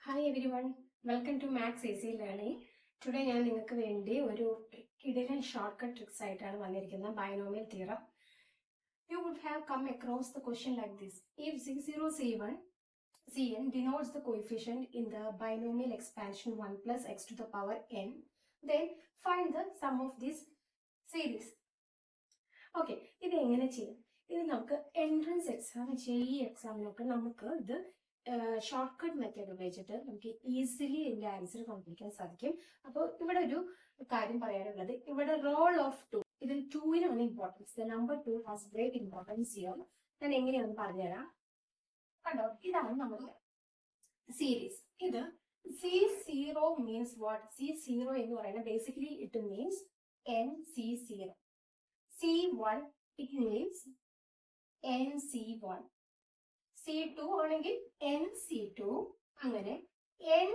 Hi everyone, welcome to Max Easy Learning. Today ഞാൻ നിങ്ങൾക്ക് വേണ്ടി ഒരു കിടിലൻ ഷോർട്ട്കട്ട് ട്രിക്സ് ആയിട്ടാണ് വന്നിരിക്കുന്നത് binomial theorem. You would have come across the question like this. If C0 C1 Cn denotes the coefficient in the binomial expansion 1 plus x to the power n, then find the sum of this series. Okay, ഇത് എങ്ങനെ ചെയ്യും? ഇത് നമുക്ക് entrance exam JEE എക്സാമിനൊക്കെ നമുക്ക് ഇത് short cut method ഉപയോഗിച്ചിട്ട് നമുക്ക് easily ഇതിന്റെ ആൻസർ കണ്ടുപിടിക്കാൻ സാധിക്കും. അപ്പോൾ ഇവിടെ ഒരു കാര്യം പറയാനുള്ളത്, ഇവിടെ റോൾ ഓഫ് 2, ഇതിൽ 2-നാണ് importance. The number 2 has great importance here. ഞാൻ എങ്ങനെയാണെന്ന് പറഞ്ഞുതരാം. കണ്ടോ, ഇതാണ് നമ്മുടെ സീരീസ്. ഇത് C0 മീൻസ് വാട്ട്? C0 എന്ന് പറയുന്നത് basically it means NC0. C1 it means NC1. C2 ആണെങ്കിൽ NC2. അങ്ങനെ N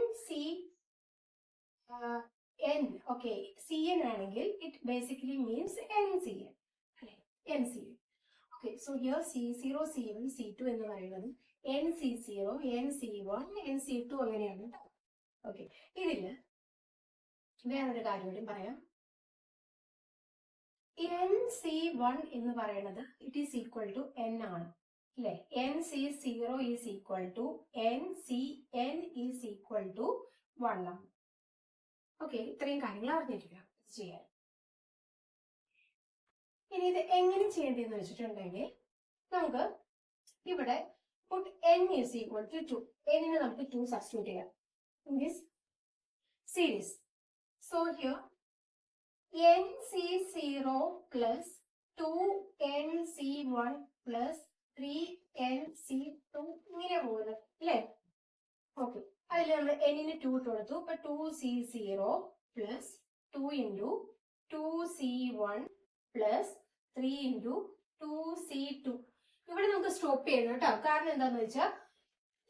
ഓക്കെ, Cn ആണെങ്കിൽ ഇറ്റ് ബേസിക്കലി മീൻസ് NCn അല്ലെ, NCn. Okay, so here C0 C1 C2 എന്ന് പറയുന്നത് NC0 NC1 NC2 അങ്ങനെയാണ് കേട്ടോ. ഓക്കെ, ഇതില് വേറൊരു കാര്യം കൂടി പറയാം. NC1 എന്ന് പറയുന്നത് it is equal to N ആണ് അല്ലെ. NC0 is equal to NCn is equal to 1 ആണ്. ഓക്കെ, ഇത്രയും കാര്യങ്ങൾ അറിഞ്ഞിരിക്കുക ചെയ്യാൻ. ഇനി ഇത് എങ്ങനെ ചെയ്യേണ്ടതെന്ന് വെച്ചിട്ടുണ്ടെങ്കിൽ നമുക്ക് ഇവിടെ put n is equal to 2. n-ന് നമുക്ക് 2 സബ്സ്റ്റിറ്റ്യൂട്ട് ചെയ്യാം in this series. So here NC0 plus 2NC1 plus 3NC2 ഇങ്ങനെ പോകുന്നത് അല്ലേ. ഓക്കെ, അതിൽ നമ്മൾ n-ന് 2 ഇട്ട് കൊടുത്തു. അപ്പൊ 2C0 plus 2 into 2C1 plus 3 into 2C2. ഇവിടെ നമുക്ക് സ്റ്റോപ്പ് ചെയ്യണം കേട്ടോ. കാരണം എന്താന്ന് വെച്ചാൽ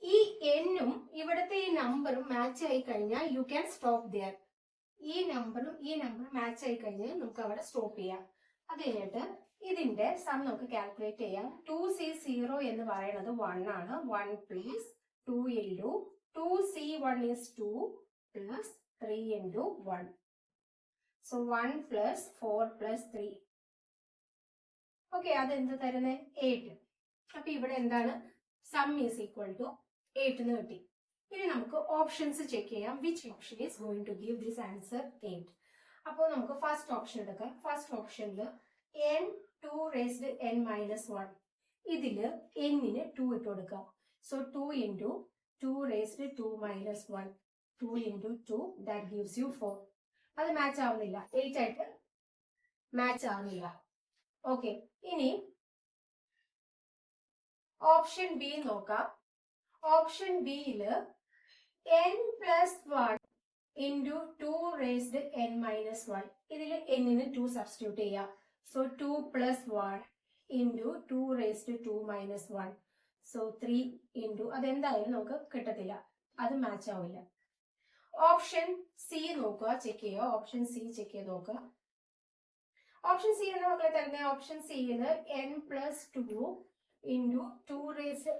ഈ n-ഉം ഇവിടുത്തെ ഈ നമ്പറും മാച്ച് ആയി കഴിഞ്ഞാൽ യു ക്യാൻ സ്റ്റോപ്പ് ദിയർ. ഈ നമ്പറും മാച്ച് ആയി കഴിഞ്ഞാൽ നമുക്ക് അവിടെ സ്റ്റോപ്പ് ചെയ്യാം. അത് കഴിഞ്ഞിട്ട് ഇതിന്റെ സം നമുക്ക് കാൽക്കുലേറ്റ് ചെയ്യാം. 2C0 എന്ന് പറയുന്നത് 1 ആണ്. 1 plus 2 into 2C1 is 2 plus 3 into 1. So 1 plus 4 plus 3. Okay, അത് എന്ത് തരുന്നത്? 8. അപ്പൊ ഇവിടെ എന്താണ്? സം ഈസ് ഈക്വൽ ടു 8 എന്ന് കിട്ടി. ഇനി നമുക്ക് ഓപ്ഷൻസ് ചെക്ക് ചെയ്യാം. Which option is going to give this answer 8. അപ്പോൾ നമുക്ക് ഫസ്റ്റ് ഓപ്ഷൻ എടുക്കാം. ഫസ്റ്റ് ഓപ്ഷനിൽ n2 raised n minus 1. ഇതില് n-ന് 2 ഇട്ട് കൊടുക്കാം. So 2 into 2 raised 2 minus 1. 2 into 2 that gives you 4. അത് മാച്ച് ആവുന്നില്ല, 8 ആയിട്ട് മാച്ച് ആവുന്നില്ല. ഓക്കെ, ഇനി ഓപ്ഷൻ ബി നോക്കാം. ഓപ്ഷൻ ബിയില് n plus 1 into 2 raised n minus 1. ഇതിൽ n-ന് 2 സബ്സ്റ്റിറ്റ്യൂട്ട് ചെയ്യാം. So 2 plus 1 into 2 raised 2 minus 1. So 3 into അതെന്തായാലും നമുക്ക് കിട്ടത്തില്ല, അത് മാച്ച് ആവില്ല. ഓപ്ഷൻ സി നോക്കുക, ചെക്ക് ചെയ്യുക. ഓപ്ഷൻ സി ചെക്ക് ചെയ്ത് നോക്കുക. ഓപ്ഷൻ സി എന്ന മക്കളെ തന്നെ option സിയില് n plus 2 into 2 raised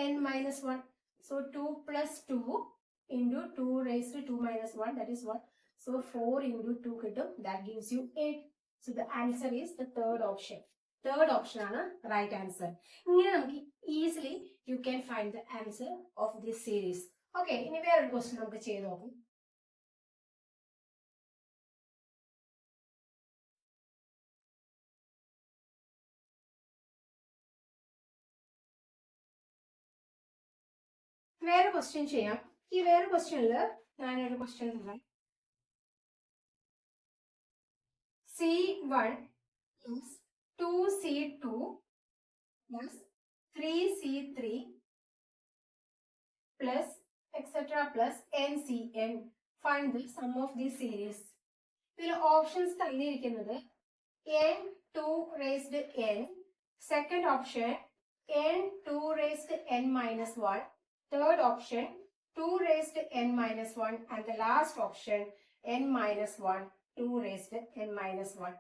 n minus 1. So 2 plus 2 into 2 raised to 2 minus 1, that is 1. So 4 into 2 കിട്ടും, that gives you 8. So the answer is the third option. Third option ആണ് right answer. ഇങ്ങനെ നമുക്ക് easily you can find the answer of this series. Okay, ഇനി വേറൊരു question നമുക്ക് ചെയ്ത് നോക്കാം. വേറെ ക്വസ്റ്റ്യൻ ചെയ്യാം. ഈ വേറെ ക്വസ്റ്റ്യനില് ഞാനൊരു ക്വസ്റ്റ്യൻ തരാം. C1 is 2C2 plus 3C3 plus etc. plus NCn. Find the sum of this series. ഇതിൽ ഓപ്ഷൻസ് തന്നിരിക്കുന്നത് n2 raised n, second option n2 raised n minus 1, third option 2 raised n minus 1, and the last option n minus 1, 2 raised n minus 1.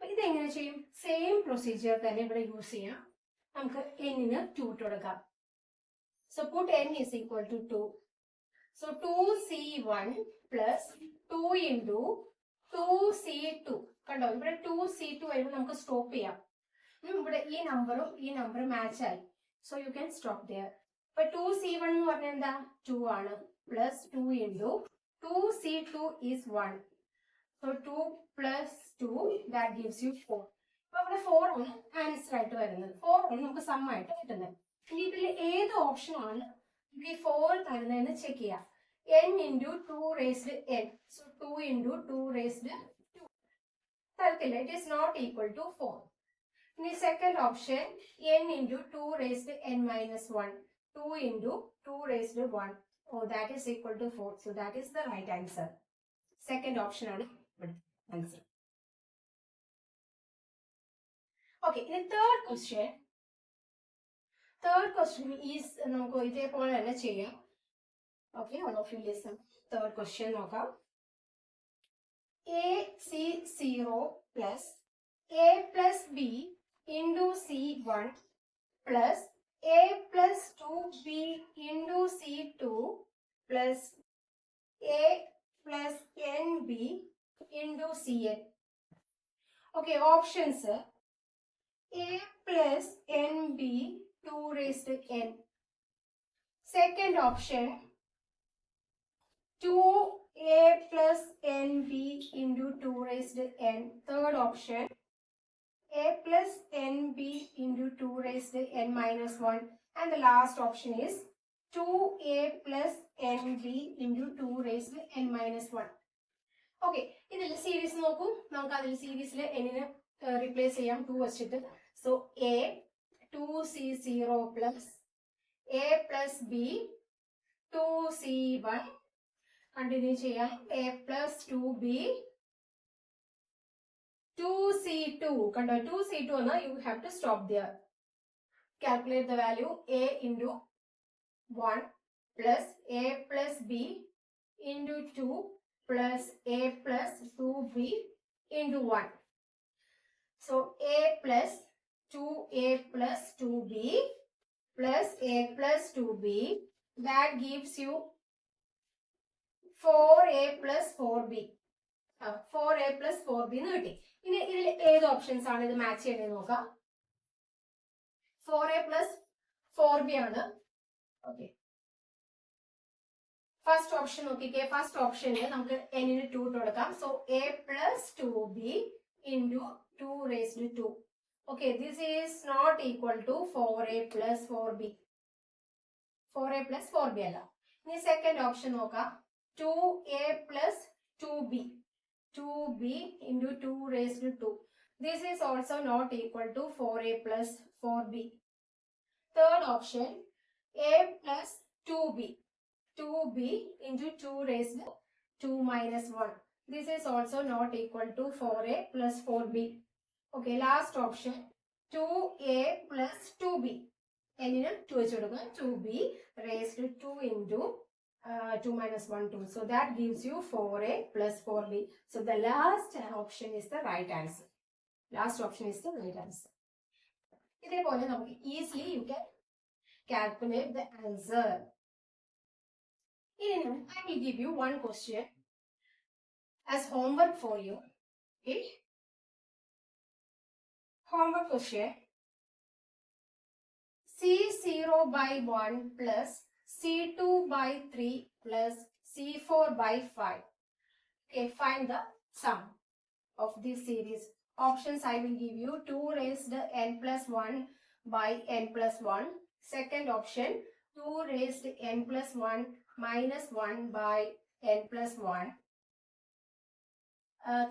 ഇത് എങ്ങനെ ചെയ്യും? Same procedure തന്നെ ഇവിടെ use ചെയ്യാം. നമുക്ക് n-ന് 2 ഇട്ട് കൊടുക്കാം. So put n is equal to 2. So 2C1 plus 2 into 2C2. കണ്ടോ ഇവിടെ 2C2 വരുമ്പോൾ നമുക്ക് സ്റ്റോപ്പ് ചെയ്യാം. ഇവിടെ ഈ നമ്പറും മാച്ച് ആയി. So you can stop there. ഇപ്പൊ 2C1 എന്ന് പറഞ്ഞാൽ എന്താ 2 ആണ്. Plus 2 into 2C2 is 1. So 2 plus 2 that gives you 4. അപ്പൊ ഇവിടെ 4 ആണ് ആൻസർ ആയിട്ട് വരുന്നത്. 4 ആണ് നമുക്ക് സം ആയിട്ട് കിട്ടുന്നത്. ഇനി ഇതിൽ ഏത് ഓപ്ഷൻ ആണ് നമുക്ക് ഈ 4 തരുന്നതെന്ന് ചെക്ക് ചെയ്യാം. n into 2 raised n. So 2 into 2 raised 2. തരത്തില്ല. It is not equal to 4. ഇനി second option n into 2 raised n minus 1. 2 into 2 raised 1. Oh, that is equal to 4. So that is the right answer. Second option ആണ് answer. Okay, in the third question is നമുക്ക് ഇതേപോലെ തന്നെ ചെയ്യാം. Okay, all of you listen. Third question നോക്കാം. AC0 plus A plus B into C1 plus A plus 2B into C2 plus A plus NB into Cn. Okay, options. A plus NB 2 raised to n. Second option 2A plus NB into 2 raised to n. Third option A plus NB into 2 raised to n minus 1. And the last option is 2A plus NB into 2 raised to n minus 1. Okay, ഇതിൽ series നോക്കൂ. നമുക്ക് അതിൽ സീരീസിൽ എന്നിനെ replace ചെയ്യാം 2 വെച്ചിട്ട്. So A 2C0 plus A plus B 2C1. Continue ചെയ്യാം. A plus 2B 2C2. കണ്ടോ 2C2 എന്ന് you have to stop there. Calculate the value. A into 1 plus A plus B into 2 plus A plus 2B into 1. So A plus 2A plus 2B plus A plus 2B, that gives you 4A plus 4B. 4A plus 4B എന്ന് കിട്ടി. ഇനി ഇതിൽ ഏത് options ആണ് ഇത് match ചെയ്യേണ്ടത് നോക്കാം. 4A plus 4B ആണ്. ഓക്കെ, ഫസ്റ്റ് ഓപ്ഷൻ നോക്കിക്കേ. ഫസ്റ്റ് ഓപ്ഷനിൽ നമുക്ക് n-ന് 2 ഇട്ട് കൊടുക്കാം. So A plus 2B into 2 raised to 2. Okay, this is not equal to 4A plus 4B. 4A plus 4B അല്ല. ഇനി സെക്കൻഡ് ഓപ്ഷൻ നോക്കാം. 2A plus 2B. 2B into 2 raised to 2. This is also not equal to 4A plus 4B. Third option, A plus 2B. 2B into 2 raised to 2 minus 1. This is also not equal to 4A plus 4B. Okay, last option, 2A plus 2B. n-ന് 2 വെച്ച് കൊടുക്കുക. 2B raised to 2 into 2 minus 1, 2. So that gives you 4A plus 4B. So the last option is the right answer. Last option is the right answer. ഇതേപോലെ നമുക്ക് easily you can calculate the answer. I will give you one question as homework for you. Okay? Homework question. C0 by 1 plus C2 by 3 plus C4 by 5. Okay, find the sum of this series. Options I will give you. 2 raised to n plus 1 by n plus 1. Second option, 2 raised to n plus 1 minus 1 by n plus 1.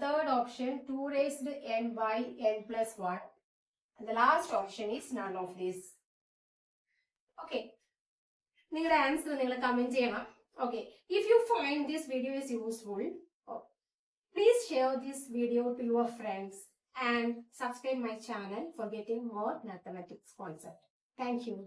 Third option, 2 raised to n by n plus 1. And the last option is none of this. Okay. നിങ്ങളുടെ answer നിങ്ങൾ comment ചെയ്യണം. Okay. If you find this video is useful, please share this video to your friends and subscribe my channel for getting more mathematics concept. Thank you.